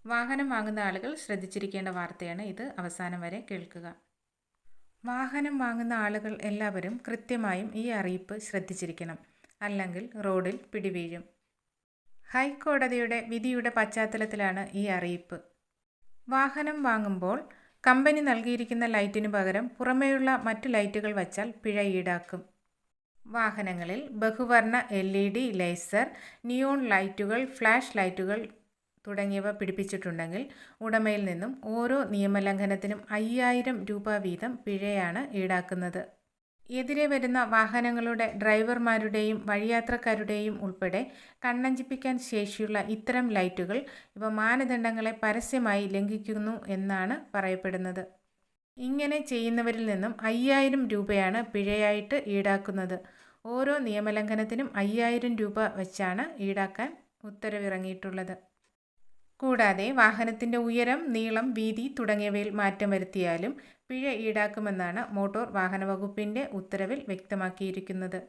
വാഹനം വാങ്ങുന്ന ആളുകൾ ശ്രദ്ധിച്ചിരിക്കേണ്ട വാർത്തയാണ് ഇത്. അവസാനം വരെ കേൾക്കുക. വാഹനം വാങ്ങുന്ന ആളുകൾ എല്ലാവരും കൃത്യമായും ഈ അറിയിപ്പ് ശ്രദ്ധിച്ചിരിക്കണം. അല്ലെങ്കിൽ റോഡിൽ പിടിവീഴും. ഹൈക്കോടതിയുടെ വിധിയുടെ പശ്ചാത്തലത്തിലാണ് ഈ അറിയിപ്പ്. വാഹനം വാങ്ങുമ്പോൾ കമ്പനി നൽകിയിരിക്കുന്ന ലൈറ്റിനു പകരം പുറമേയുള്ള മറ്റു ലൈറ്റുകൾ വച്ചാൽ പിഴ ഈടാക്കും. വാഹനങ്ങളിൽ ബഹുവർണ്ണ LED, ലേസർ, നിയോൺ ലൈറ്റുകൾ, ഫ്ലാഷ് ലൈറ്റുകൾ തുടങ്ങിയവ പിടിപ്പിച്ചിട്ടുണ്ടെങ്കിൽ ഉടമയിൽ നിന്നും ഓരോ നിയമലംഘനത്തിനും 5000 രൂപ വീതം പിഴയാണ് ഈടാക്കുന്നത്. എതിരെ വരുന്ന വാഹനങ്ങളുടെ ഡ്രൈവർമാരുടെയും വഴിയാത്രക്കാരുടെയും ഉൾപ്പെടെ കണ്ണഞ്ചിപ്പിക്കാൻ ശേഷിയുള്ള ഇത്തരം ലൈറ്റുകൾ ഇവ മാനദണ്ഡങ്ങളെ പരസ്യമായി ലംഘിക്കുന്നു എന്നാണ് പറയപ്പെടുന്നത്. ഇങ്ങനെ ചെയ്യുന്നവരിൽ നിന്നും 5000 രൂപയാണ് പിഴയായിട്ട് ഈടാക്കുന്നത്. ഓരോ നിയമലംഘനത്തിനും 5000 രൂപ വച്ചാണ് ഈടാക്കാൻ ഉത്തരവിറങ്ങിയിട്ടുള്ളത്. കൂടാതെ വാഹനത്തിൻ്റെ ഉയരം, നീളം, വീതി തുടങ്ങിയവയിൽ മാറ്റം വരുത്തിയാലും പിഴ ഈടാക്കുമെന്നാണ് മോട്ടോർ വാഹന വകുപ്പിൻ്റെ ഉത്തരവിൽ വ്യക്തമാക്കിയിരിക്കുന്നത്.